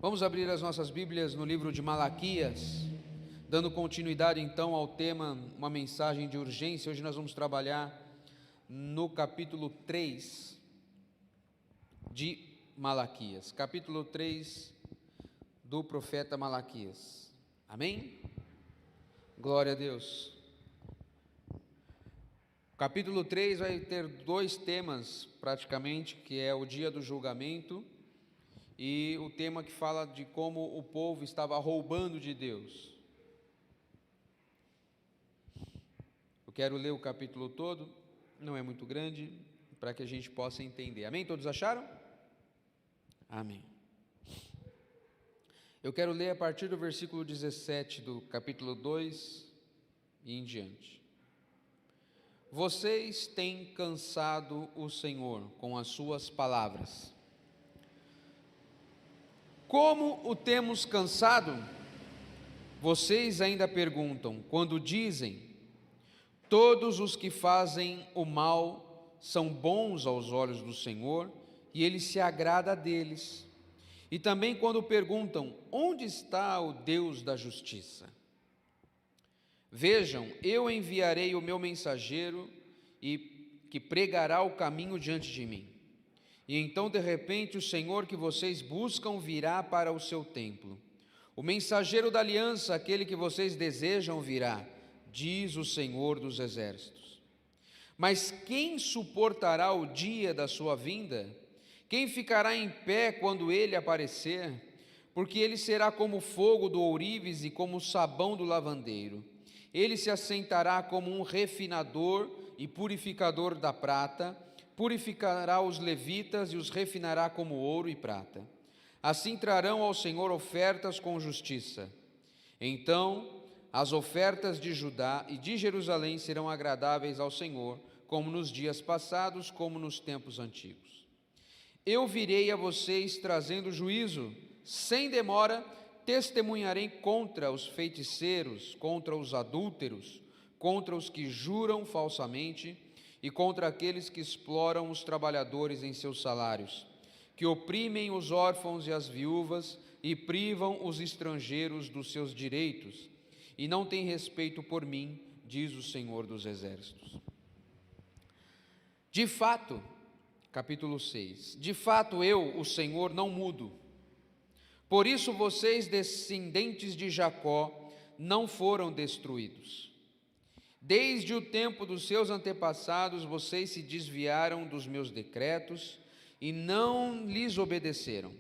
Vamos abrir as nossas Bíblias no livro de Malaquias, dando continuidade então ao tema, uma mensagem de urgência. Hoje nós vamos trabalhar no capítulo 3 de Malaquias, capítulo 3 do profeta Malaquias. Amém? Glória a Deus. O capítulo 3 vai ter dois temas praticamente, que é o dia do julgamento e o tema que fala de como o povo estava roubando de Deus. Eu quero ler o capítulo todo, não é muito grande, para que a gente possa entender. Amém? Todos acharam? Amém. Eu quero ler a partir do versículo 17 do capítulo 2 e em diante. Vocês têm cansado o Senhor com as suas palavras. Como o temos cansado? Vocês ainda perguntam, quando dizem: todos os que fazem o mal são bons aos olhos do Senhor, e Ele se agrada deles. E também quando perguntam, onde está o Deus da justiça? Vejam, eu enviarei o meu mensageiro, e que pregará o caminho diante de mim. E então, de repente, o Senhor que vocês buscam virá para o seu templo. O mensageiro da aliança, aquele que vocês desejam, virá, diz o Senhor dos exércitos. Mas quem suportará o dia da sua vinda? Quem ficará em pé quando ele aparecer? Porque ele será como o fogo do ourives e como o sabão do lavandeiro. Ele se assentará como um refinador e purificador da prata, purificará os levitas e os refinará como ouro e prata. Assim trarão ao Senhor ofertas com justiça. Então as ofertas de Judá e de Jerusalém serão agradáveis ao Senhor, como nos dias passados, como nos tempos antigos. Eu virei a vocês trazendo juízo, sem demora testemunharei contra os feiticeiros, contra os adúlteros, contra os que juram falsamente, e contra aqueles que exploram os trabalhadores em seus salários, que oprimem os órfãos e as viúvas e privam os estrangeiros dos seus direitos, e não têm respeito por mim, diz o Senhor dos Exércitos. De fato, capítulo 6, de fato eu, o Senhor, não mudo. Por isso vocês, descendentes de Jacó, não foram destruídos. Desde o tempo dos seus antepassados, vocês se desviaram dos meus decretos e não lhes obedeceram.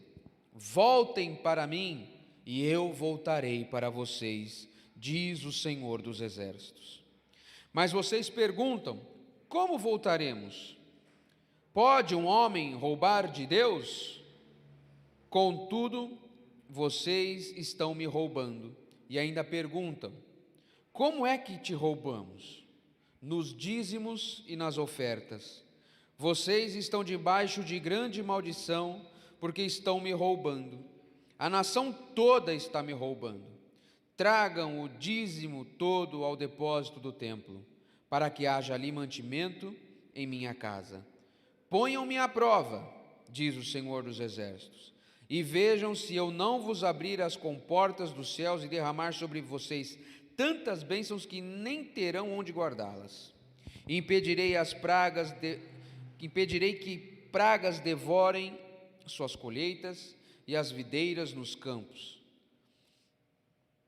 Voltem para mim e eu voltarei para vocês, diz o Senhor dos Exércitos. Mas vocês perguntam, como voltaremos? Pode um homem roubar de Deus? Contudo, vocês estão me roubando e ainda perguntam, como é que te roubamos? Nos dízimos e nas ofertas. Vocês estão debaixo de grande maldição, porque estão me roubando. A nação toda está me roubando. Tragam o dízimo todo ao depósito do templo, para que haja ali mantimento em minha casa. Ponham-me à prova, diz o Senhor dos Exércitos, e vejam se eu não vos abrir as comportas dos céus e derramar sobre vocês tantas bênçãos que nem terão onde guardá-las. Impedirei que pragas devorem suas colheitas e as videiras nos campos.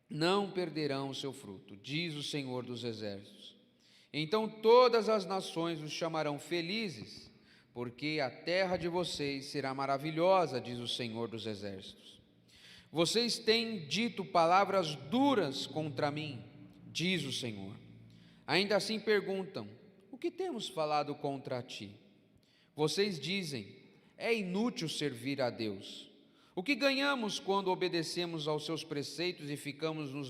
Não perderão o seu fruto, diz o Senhor dos Exércitos. Então todas as nações os chamarão felizes, porque a terra de vocês será maravilhosa, diz o Senhor dos Exércitos. Vocês têm dito palavras duras contra mim, diz o Senhor. Ainda assim perguntam, o que temos falado contra ti? Vocês dizem, é inútil servir a Deus. O que ganhamos quando obedecemos aos seus preceitos e ficamos nos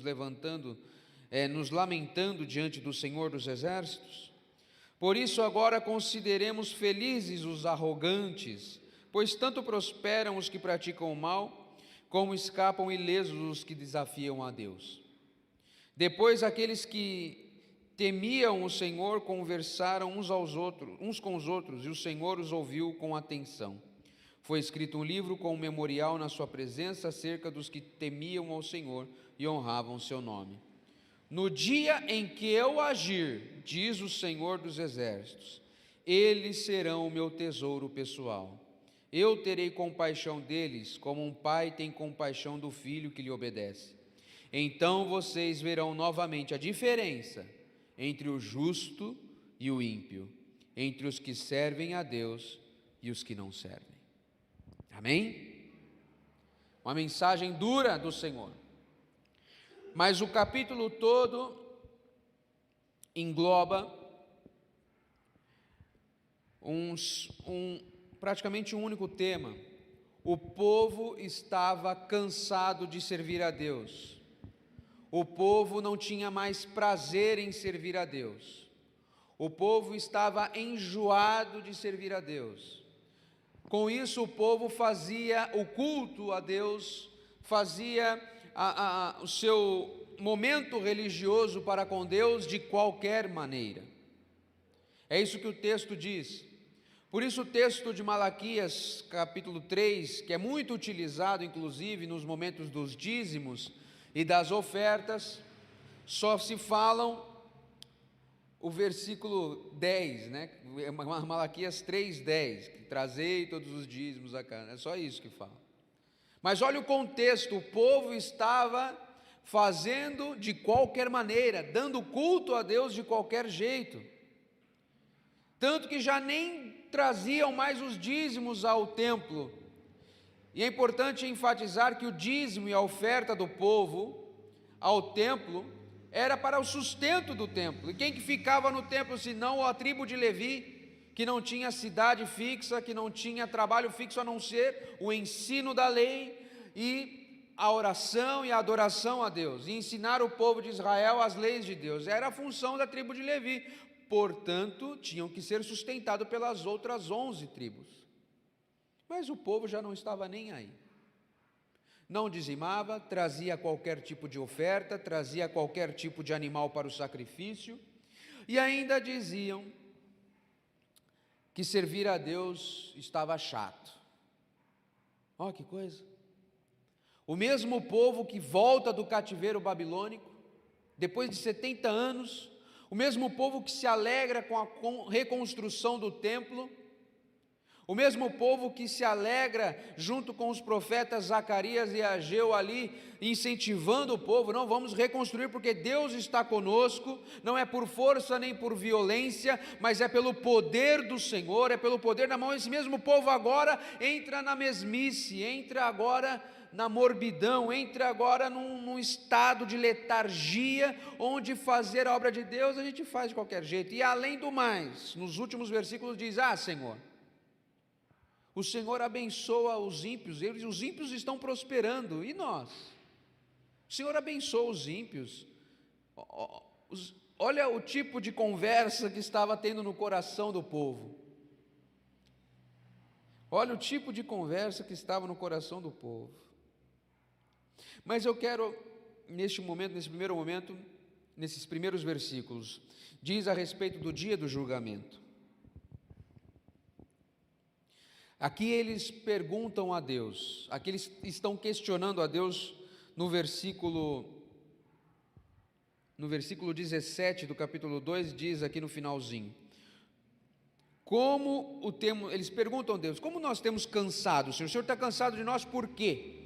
lamentando diante do Senhor dos Exércitos? Por isso agora consideremos felizes os arrogantes, pois tanto prosperam os que praticam o mal, como escapam ilesos os que desafiam a Deus. Depois aqueles que temiam o Senhor conversaram uns com os outros, e o Senhor os ouviu com atenção. Foi escrito um livro com um memorial na sua presença acerca dos que temiam ao Senhor e honravam seu nome. No dia em que eu agir, diz o Senhor dos Exércitos, eles serão o meu tesouro pessoal. Eu terei compaixão deles, como um pai tem compaixão do filho que lhe obedece. Então vocês verão novamente a diferença entre o justo e o ímpio, entre os que servem a Deus e os que não servem. Amém? Uma mensagem dura do Senhor. Mas o capítulo todo engloba praticamente um único tema. O povo estava cansado de servir a Deus. O povo não tinha mais prazer em servir a Deus. O povo estava enjoado de servir a Deus. Com isso, o povo fazia o culto a Deus, fazia o seu momento religioso para com Deus de qualquer maneira. É isso que o texto diz. Por isso o texto de Malaquias, capítulo 3, que é muito utilizado, inclusive, nos momentos dos dízimos e das ofertas, só se falam o versículo 10, né? Malaquias 3:10, que trazei todos os dízimos a casa, é só isso que fala. Mas olha o contexto, o povo estava fazendo de qualquer maneira, dando culto a Deus de qualquer jeito, tanto que já nem traziam mais os dízimos ao templo. E é importante enfatizar que o dízimo e a oferta do povo ao templo era para o sustento do templo. E quem que ficava no templo senão a tribo de Levi, que não tinha cidade fixa, que não tinha trabalho fixo a não ser o ensino da lei e a oração e a adoração a Deus, e ensinar o povo de Israel as leis de Deus. Era a função da tribo de Levi, portanto, tinham que ser sustentados pelas outras 11 tribos. Mas o povo já não estava nem aí. Não dizimava, trazia qualquer tipo de oferta, trazia qualquer tipo de animal para o sacrifício, e ainda diziam que servir a Deus estava chato. Olha que coisa! O mesmo povo que volta do cativeiro babilônico, depois de 70 anos, o mesmo povo que se alegra com a reconstrução do templo, o mesmo povo que se alegra junto com os profetas Zacarias e Ageu ali, incentivando o povo, não, vamos reconstruir porque Deus está conosco, não é por força nem por violência, mas é pelo poder do Senhor, é pelo poder da mão. Esse mesmo povo agora entra na mesmice, entra agora na morbidão, entra agora num estado de letargia, onde fazer a obra de Deus a gente faz de qualquer jeito. E além do mais, nos últimos versículos diz: Senhor, o Senhor abençoa os ímpios, os ímpios estão prosperando, e nós? O Senhor abençoa os ímpios. Olha o tipo de conversa que estava tendo no coração do povo. Olha o tipo de conversa que estava no coração do povo. Mas eu quero, neste momento, nesse primeiro momento, nesses primeiros versículos, diz a respeito do dia do julgamento. Aqui eles perguntam a Deus, aqui eles estão questionando a Deus no versículo 17 do capítulo 2, diz aqui no finalzinho: eles perguntam a Deus, como nós temos cansado, o Senhor está cansado de nós, por quê?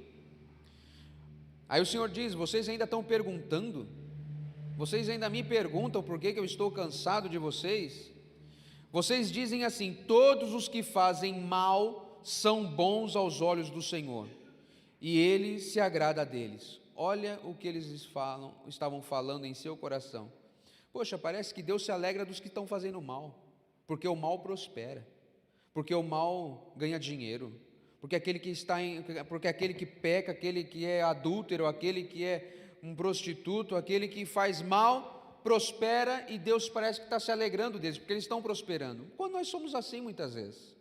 Aí o Senhor diz: vocês ainda estão perguntando? Vocês ainda me perguntam por que eu estou cansado de vocês? Vocês dizem assim: todos os que fazem mal são bons aos olhos do Senhor, e Ele se agrada deles. Olha o que eles estavam falando em seu coração. Poxa, parece que Deus se alegra dos que estão fazendo mal, porque o mal prospera, porque o mal ganha dinheiro, porque aquele que peca, aquele que é adúltero, aquele que é um prostituto, aquele que faz mal, prospera, e Deus parece que está se alegrando deles, porque eles estão prosperando. Quando nós somos assim muitas vezes,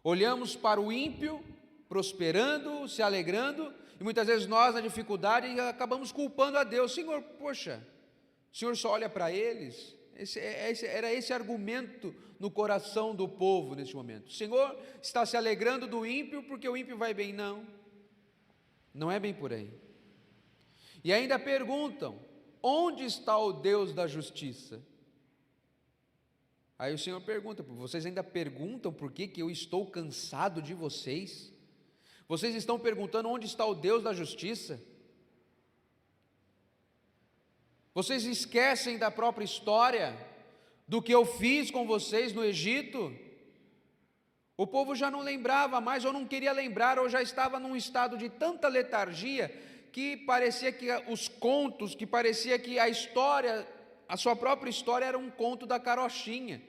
olhamos para o ímpio prosperando, se alegrando, e muitas vezes nós na dificuldade acabamos culpando a Deus. Senhor, poxa, o Senhor só olha para eles, Era esse argumento no coração do povo neste momento. O Senhor está se alegrando do ímpio porque o ímpio vai bem. Não, não é bem por aí. E ainda perguntam: onde está o Deus da justiça? Aí o Senhor pergunta: vocês ainda perguntam por que eu estou cansado de vocês? Vocês estão perguntando onde está o Deus da justiça? Vocês esquecem da própria história, do que eu fiz com vocês no Egito? O povo já não lembrava mais, ou não queria lembrar, ou já estava num estado de tanta letargia, que parecia que os contos, que parecia que a história, a sua própria história era um conto da carochinha.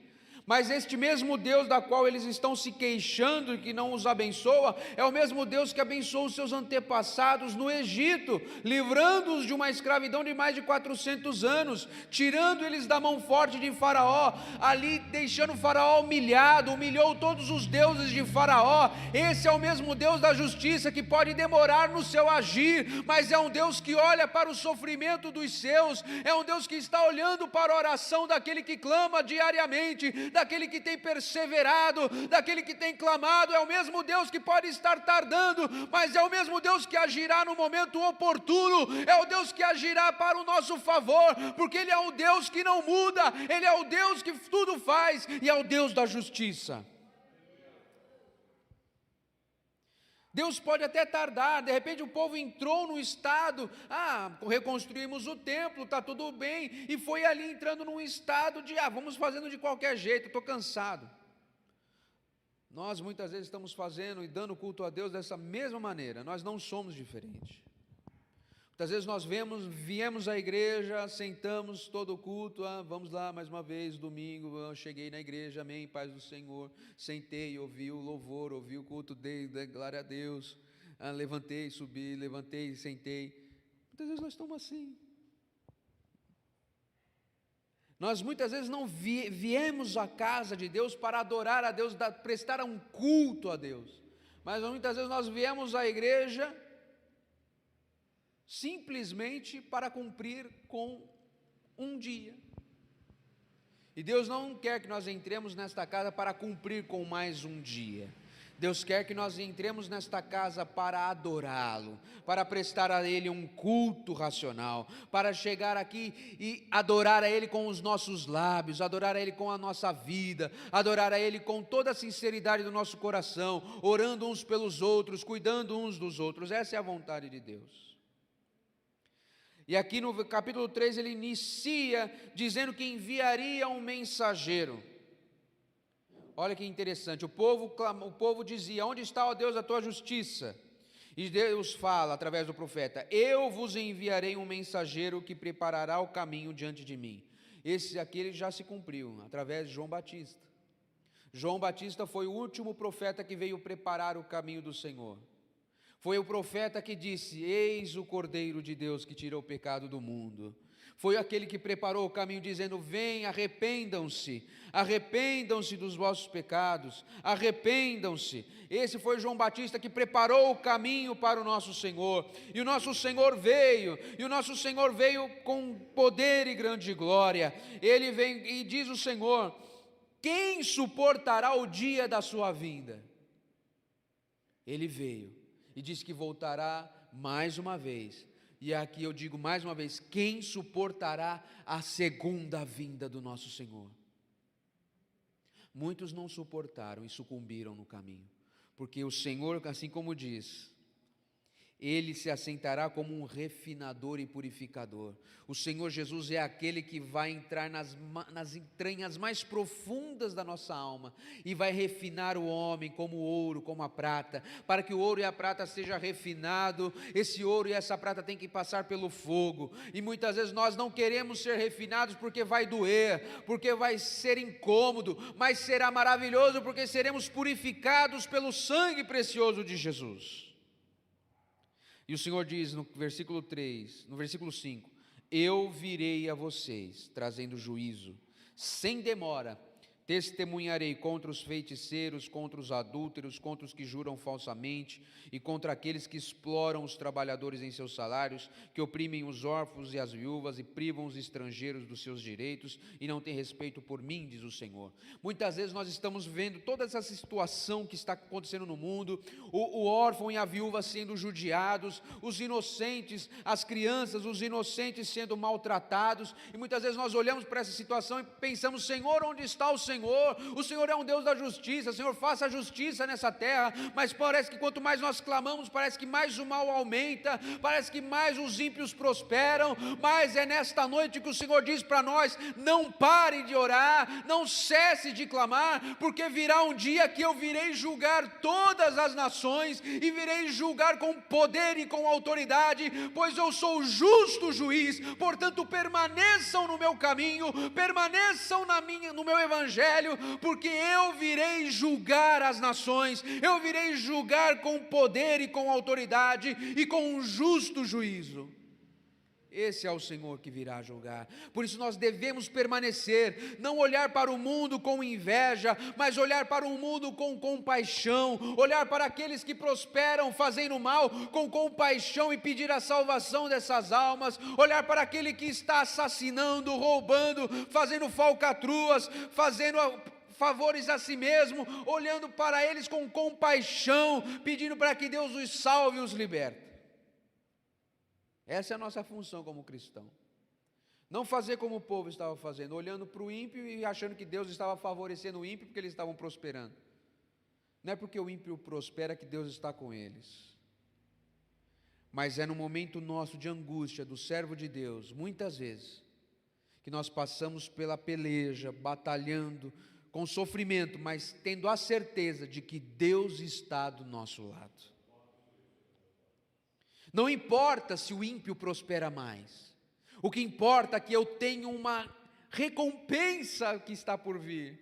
Mas este mesmo Deus da qual eles estão se queixando e que não os abençoa, é o mesmo Deus que abençoou os seus antepassados no Egito, livrando-os de uma escravidão de mais de 400 anos, tirando eles da mão forte de Faraó, ali deixando Faraó humilhado, humilhou todos os deuses de Faraó. Esse é o mesmo Deus da justiça, que pode demorar no seu agir, mas é um Deus que olha para o sofrimento dos seus, é um Deus que está olhando para a oração daquele que clama diariamente, daquele que tem perseverado, daquele que tem clamado. É o mesmo Deus que pode estar tardando, mas é o mesmo Deus que agirá no momento oportuno, é o Deus que agirá para o nosso favor, porque Ele é o Deus que não muda, Ele é o Deus que tudo faz, e é o Deus da justiça. Deus pode até tardar, de repente o povo entrou no estado, reconstruímos o templo, está tudo bem, e foi ali entrando num estado de, vamos fazendo de qualquer jeito, estou cansado. Nós muitas vezes estamos fazendo e dando culto a Deus dessa mesma maneira, nós não somos diferentes. Muitas vezes nós viemos à igreja, sentamos todo o culto, vamos lá mais uma vez, domingo, eu cheguei na igreja, amém, paz do Senhor, sentei, ouvi o louvor, ouvi o culto, dei glória a Deus, levantei, subi, levantei, sentei. Muitas vezes nós estamos assim. Nós muitas vezes não viemos à casa de Deus para adorar a Deus, prestar um culto a Deus, mas muitas vezes nós viemos à igreja simplesmente para cumprir com um dia. E Deus não quer que nós entremos nesta casa para cumprir com mais um dia. Deus quer que nós entremos nesta casa para adorá-lo, para prestar a Ele um culto racional, para chegar aqui e adorar a Ele com os nossos lábios, adorar a Ele com a nossa vida, adorar a Ele com toda a sinceridade do nosso coração, orando uns pelos outros, cuidando uns dos outros. Essa é a vontade de Deus. E aqui no capítulo 3 ele inicia dizendo que enviaria um mensageiro. Olha que interessante, o povo dizia: onde está, ó Deus, a tua justiça? E Deus fala através do profeta: eu vos enviarei um mensageiro que preparará o caminho diante de mim. Esse aqui ele já se cumpriu, através de João Batista. João Batista foi o último profeta que veio preparar o caminho do Senhor. Foi o profeta que disse: eis o Cordeiro de Deus que tira o pecado do mundo. Foi aquele que preparou o caminho dizendo: vem, arrependam-se dos vossos pecados, arrependam-se. Esse foi João Batista que preparou o caminho para o nosso Senhor, e o nosso Senhor veio com poder e grande glória. Ele vem e diz o Senhor: quem suportará o dia da sua vinda? Ele veio e disse que voltará mais uma vez. E aqui eu digo mais uma vez: quem suportará a segunda vinda do nosso Senhor? Muitos não suportaram e sucumbiram no caminho, porque o Senhor, assim como diz, Ele se assentará como um refinador e purificador. O Senhor Jesus é aquele que vai entrar nas entranhas mais profundas da nossa alma e vai refinar o homem como o ouro, como a prata. Para que o ouro e a prata seja refinado, esse ouro e essa prata tem que passar pelo fogo. E muitas vezes nós não queremos ser refinados porque vai doer, porque vai ser incômodo, mas será maravilhoso porque seremos purificados pelo sangue precioso de Jesus. E o Senhor diz no versículo 5: eu virei a vocês, trazendo juízo, sem demora, Testemunharei contra os feiticeiros, contra os adúlteros, contra os que juram falsamente e contra aqueles que exploram os trabalhadores em seus salários, que oprimem os órfãos e as viúvas e privam os estrangeiros dos seus direitos e não têm respeito por mim, diz o Senhor. Muitas vezes nós estamos vendo toda essa situação que está acontecendo no mundo, o órfão e a viúva sendo judiados, os inocentes, as crianças, os inocentes sendo maltratados, e muitas vezes nós olhamos para essa situação e pensamos: Senhor, onde está o Senhor? O Senhor é um Deus da justiça, Senhor, faça a justiça nessa terra. Mas parece que quanto mais nós clamamos, parece que mais o mal aumenta, parece que mais os ímpios prosperam. Mas é nesta noite que o Senhor diz para nós: não pare de orar, não cesse de clamar, porque virá um dia que eu virei julgar todas as nações, e virei julgar com poder e com autoridade, pois eu sou o justo juiz. Portanto, permaneçam no meu caminho, permaneçam no meu evangelho, porque eu virei julgar as nações, eu virei julgar com poder e com autoridade e com um justo juízo. Esse é o Senhor que virá julgar. Por isso nós devemos permanecer, não olhar para o mundo com inveja, mas olhar para o mundo com compaixão, olhar para aqueles que prosperam fazendo mal com compaixão e pedir a salvação dessas almas, olhar para aquele que está assassinando, roubando, fazendo falcatruas, fazendo favores a si mesmo, olhando para eles com compaixão, pedindo para que Deus os salve e os liberte. Essa é a nossa função como cristão. Não fazer como o povo estava fazendo, olhando para o ímpio e achando que Deus estava favorecendo o ímpio porque eles estavam prosperando. Não é porque o ímpio prospera que Deus está com eles. Mas é no momento nosso de angústia, do servo de Deus, muitas vezes, que nós passamos pela peleja, batalhando, com sofrimento, mas tendo a certeza de que Deus está do nosso lado. Não importa se o ímpio prospera mais, o que importa é que eu tenho uma recompensa que está por vir.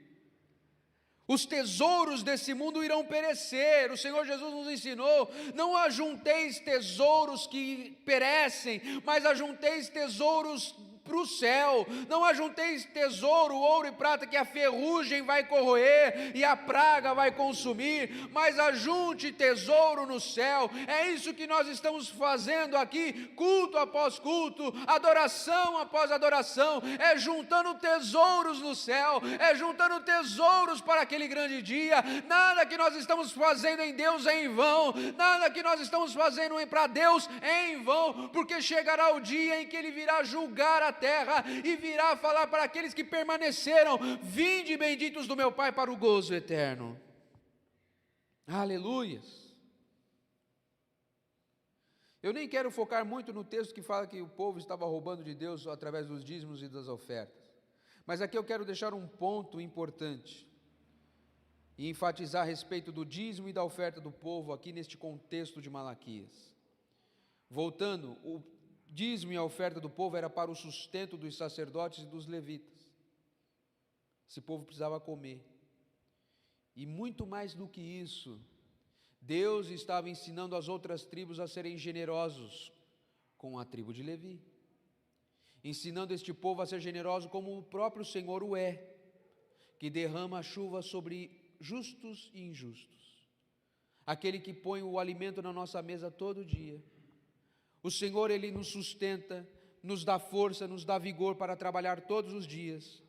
Os tesouros desse mundo irão perecer. O Senhor Jesus nos ensinou: não ajunteis tesouros que perecem, mas ajunteis tesouros para o céu. Não ajunteis tesouro, ouro e prata, que a ferrugem vai corroer e a praga vai consumir, mas ajunte tesouro no céu. É isso que nós estamos fazendo aqui, culto após culto, adoração após adoração, é juntando tesouros no céu, é juntando tesouros para aquele grande dia. Nada que nós estamos fazendo em Deus é em vão, nada que nós estamos fazendo para Deus é em vão, porque chegará o dia em que Ele virá julgar a terra e virá falar para aqueles que permaneceram: vinde benditos do meu Pai para o gozo eterno. Aleluias. Eu nem quero focar muito no texto que fala que o povo estava roubando de Deus através dos dízimos e das ofertas, mas aqui eu quero deixar um ponto importante e enfatizar a respeito do dízimo e da oferta do povo aqui neste contexto de Malaquias. Voltando, o dízimo e a oferta do povo era para o sustento dos sacerdotes e dos levitas. Esse povo precisava comer. E muito mais do que isso, Deus estava ensinando as outras tribos a serem generosos com a tribo de Levi, ensinando este povo a ser generoso como o próprio Senhor o é, que derrama a chuva sobre justos e injustos, aquele que põe o alimento na nossa mesa todo dia. O Senhor, Ele nos sustenta, nos dá força, nos dá vigor para trabalhar todos os dias.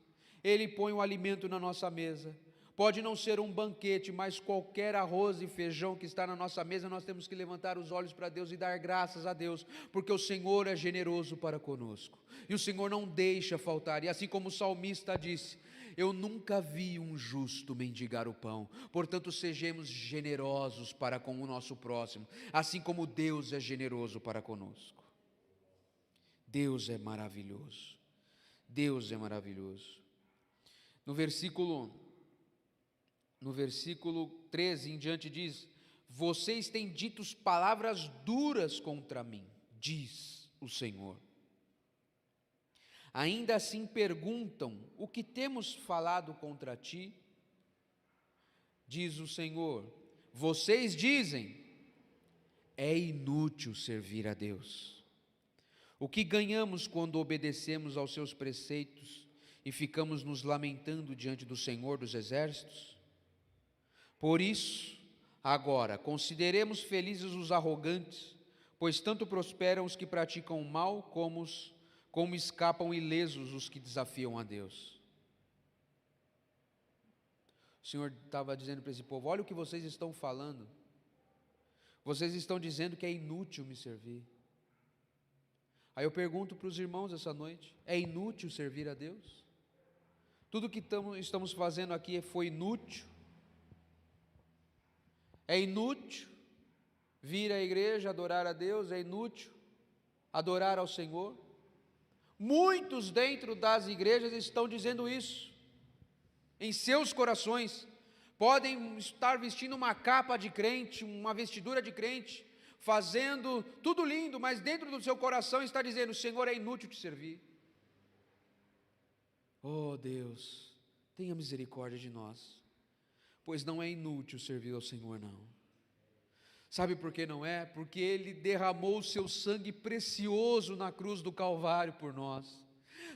Ele põe o alimento na nossa mesa. Pode não ser um banquete, mas qualquer arroz e feijão que está na nossa mesa, nós temos que levantar os olhos para Deus e dar graças a Deus, porque o Senhor é generoso para conosco, e o Senhor não deixa faltar. E assim como o salmista disse: eu nunca vi um justo mendigar o pão. Portanto, sejamos generosos para com o nosso próximo, assim como Deus é generoso para conosco. Deus é maravilhoso. Deus é maravilhoso. No versículo 13 em diante diz: vocês têm dito palavras duras contra mim, diz o Senhor. Ainda assim perguntam: o que temos falado contra ti? Diz o Senhor: vocês dizem, é inútil servir a Deus. O que ganhamos quando obedecemos aos seus preceitos e ficamos nos lamentando diante do Senhor dos Exércitos? Por isso, agora, consideremos felizes os arrogantes, pois tanto prosperam os que praticam o mal, como escapam ilesos os que desafiam a Deus. O Senhor estava dizendo para esse povo: olha o que vocês estão falando. Vocês estão dizendo que é inútil me servir. Aí eu pergunto para os irmãos essa noite: é inútil servir a Deus? Tudo que estamos fazendo aqui foi inútil? É inútil vir à igreja, adorar a Deus? É inútil adorar ao Senhor? Muitos dentro das igrejas estão dizendo isso. Em seus corações, podem estar vestindo uma capa de crente, uma vestidura de crente, fazendo tudo lindo, mas dentro do seu coração está dizendo: Senhor, é inútil te servir. Oh Deus, tenha misericórdia de nós, pois não é inútil servir ao Senhor, não. Sabe por que não é? Porque Ele derramou o seu sangue precioso na cruz do Calvário por nós.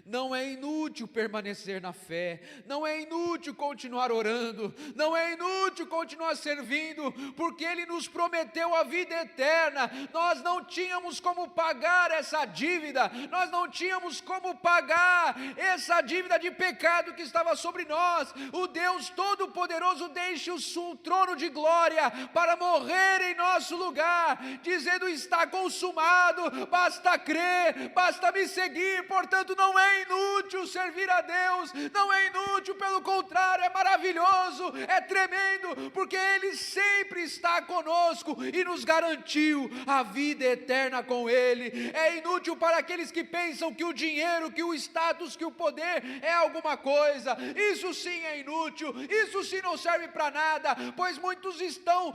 Não é inútil permanecer na fé, não é inútil continuar orando, não é inútil continuar servindo, porque Ele nos prometeu a vida eterna. Nós não tínhamos como pagar essa dívida, nós não tínhamos como pagar essa dívida de pecado que estava sobre nós. O Deus Todo-Poderoso deixa o trono de glória para morrer em nosso lugar, dizendo: está consumado, basta crer, basta me seguir. Portanto, não é inútil servir a Deus, não é inútil, pelo contrário, é maravilhoso, é tremendo, porque Ele sempre está conosco e nos garantiu a vida eterna com Ele. É inútil para aqueles que pensam que o dinheiro, que o status, que o poder é alguma coisa. Isso sim é inútil, isso sim não serve para nada, pois muitos estão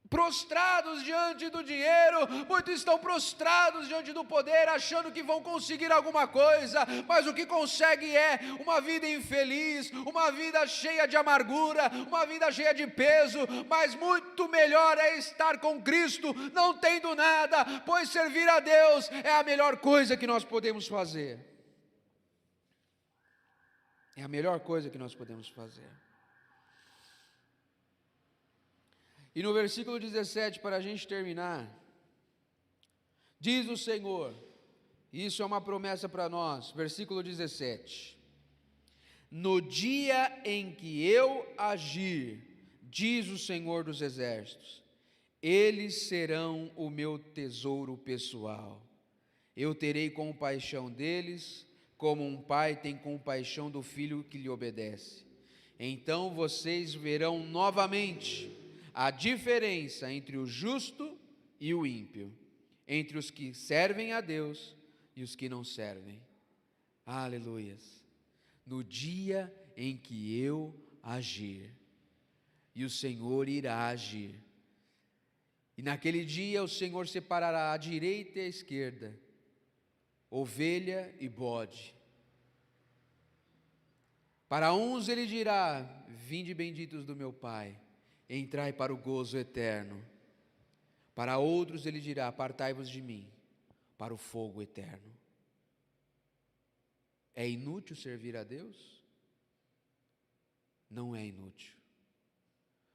prostrados diante do dinheiro, muitos estão prostrados diante do poder, achando que vão conseguir alguma coisa, mas o que consegue é uma vida infeliz, uma vida cheia de amargura, uma vida cheia de peso. Mas muito melhor é estar com Cristo, não tendo nada, pois servir a Deus é a melhor coisa que nós podemos fazer. É a melhor coisa que nós podemos fazer. E no versículo 17, para a gente terminar, diz o Senhor, isso é uma promessa para nós, versículo 17: no dia em que eu agir, diz o Senhor dos Exércitos, eles serão o meu tesouro pessoal. Eu terei compaixão deles, como um pai tem compaixão do filho que lhe obedece. Então vocês verão novamente a diferença entre o justo e o ímpio, entre os que servem a Deus e os que não servem. Aleluias. No dia em que eu agir, e o Senhor irá agir, e naquele dia o Senhor separará a direita e a esquerda, ovelha e bode. Para uns Ele dirá: vinde benditos do meu Pai, entrai para o gozo eterno. Para outros Ele dirá: apartai-vos de mim, para o fogo eterno. É inútil servir a Deus? Não é inútil,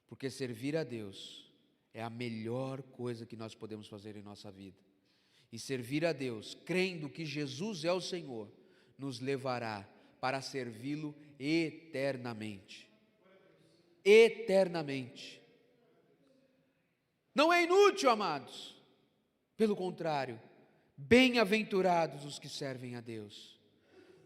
porque servir a Deus é a melhor coisa que nós podemos fazer em nossa vida. E servir a Deus, crendo que Jesus é o Senhor, nos levará para servi-lo eternamente. Eternamente. Não é inútil, amados. Pelo contrário, bem-aventurados os que servem a Deus.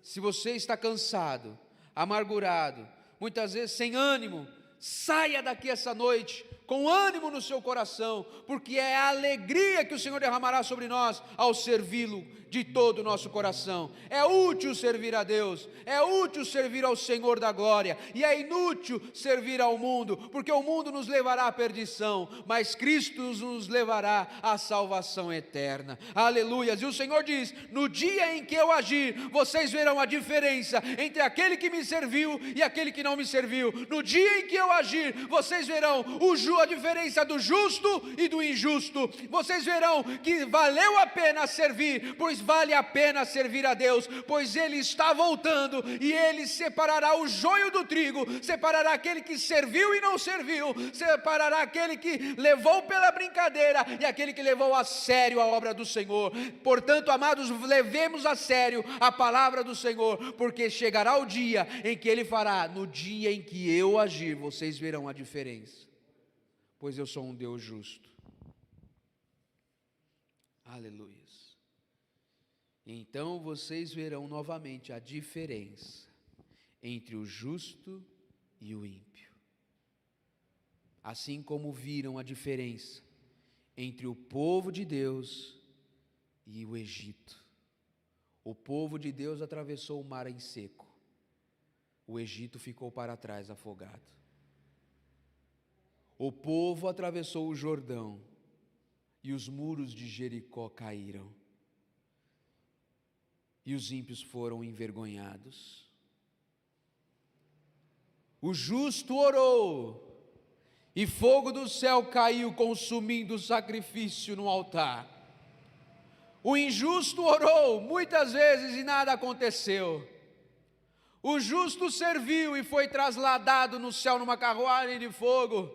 Se você está cansado, amargurado, muitas vezes sem ânimo, saia daqui essa noite com ânimo no seu coração, porque é a alegria que o Senhor derramará sobre nós ao servi-lo de todo o nosso coração. É útil servir a Deus, é útil servir ao Senhor da glória, e é inútil servir ao mundo, porque o mundo nos levará à perdição, mas Cristo nos levará à salvação eterna. Aleluias. E o Senhor diz: no dia em que eu agir, vocês verão a diferença entre aquele que me serviu e aquele que não me serviu. No dia em que eu agir, vocês verão a diferença do justo e do injusto. Vocês verão que valeu a pena servir, pois vale a pena servir a Deus, pois Ele está voltando e Ele separará o joio do trigo, separará aquele que serviu e não serviu, separará aquele que levou pela brincadeira e aquele que levou a sério a obra do Senhor. Portanto, amados, levemos a sério a palavra do Senhor, porque chegará o dia em que Ele fará, no dia em que eu agir, vocês verão a diferença, pois eu sou um Deus justo. Aleluia. Então vocês verão novamente a diferença entre o justo e o ímpio, assim como viram a diferença entre o povo de Deus e o Egito. O povo de Deus atravessou o mar em seco, o Egito ficou para trás afogado. O povo atravessou o Jordão e os muros de Jericó caíram, e os ímpios foram envergonhados. O justo orou, e fogo do céu caiu, consumindo o sacrifício no altar. O injusto orou muitas vezes e nada aconteceu. O justo serviu e foi trasladado no céu numa carruagem de fogo.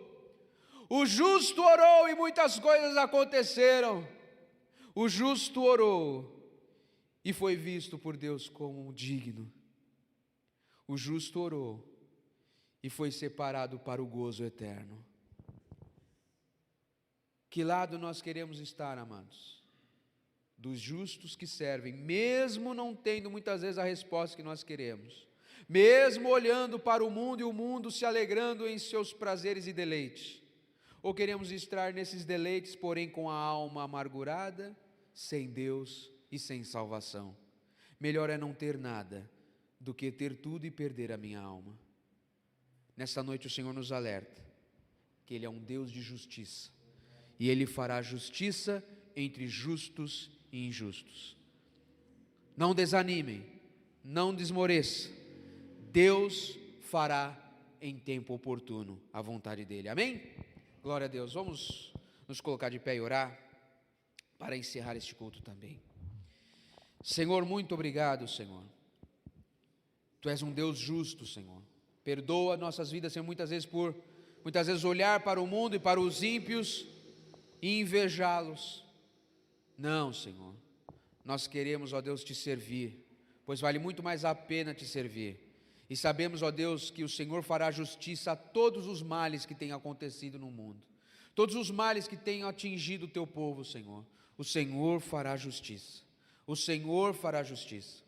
O justo orou e muitas coisas aconteceram. O justo orou e foi visto por Deus como digno. O justo orou e foi separado para o gozo eterno. Que lado nós queremos estar, amados? Dos justos que servem, mesmo não tendo muitas vezes a resposta que nós queremos, mesmo olhando para o mundo e o mundo se alegrando em seus prazeres e deleites, ou queremos estar nesses deleites, porém com a alma amargurada, sem Deus e sem salvação? Melhor é não ter nada do que ter tudo e perder a minha alma. Nesta noite o Senhor nos alerta que Ele é um Deus de justiça, e Ele fará justiça entre justos e injustos. Não desanimem, não desmoreça, Deus fará em tempo oportuno a vontade dEle, amém? Glória a Deus. Vamos nos colocar de pé e orar para encerrar este culto também. Senhor, muito obrigado, Senhor. Tu és um Deus justo, Senhor. Perdoa nossas vidas, Senhor, muitas vezes olhar para o mundo e para os ímpios e invejá-los. Não, Senhor. Nós queremos, ó Deus, te servir, pois vale muito mais a pena te servir. E sabemos, ó Deus, que o Senhor fará justiça a todos os males que têm acontecido no mundo, todos os males que têm atingido o teu povo, Senhor. O Senhor fará justiça. O Senhor fará justiça.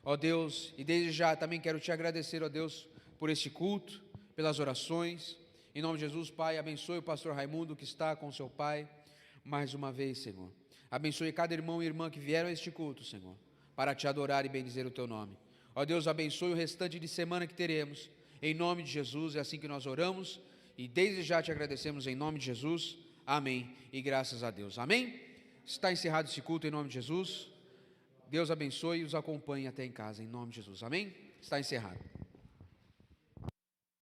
Ó Deus, e desde já também quero te agradecer, ó Deus, por este culto, pelas orações. Em nome de Jesus, Pai, abençoe o pastor Raimundo que está com seu pai mais uma vez, Senhor. Abençoe cada irmão e irmã que vieram a este culto, Senhor, para te adorar e bendizer o teu nome. Ó Deus, abençoe o restante de semana que teremos, em nome de Jesus. É assim que nós oramos e desde já te agradecemos em nome de Jesus. Amém e graças a Deus. Amém? Está encerrado esse culto em nome de Jesus. Deus abençoe e os acompanhe até em casa, em nome de Jesus. Amém? Está encerrado.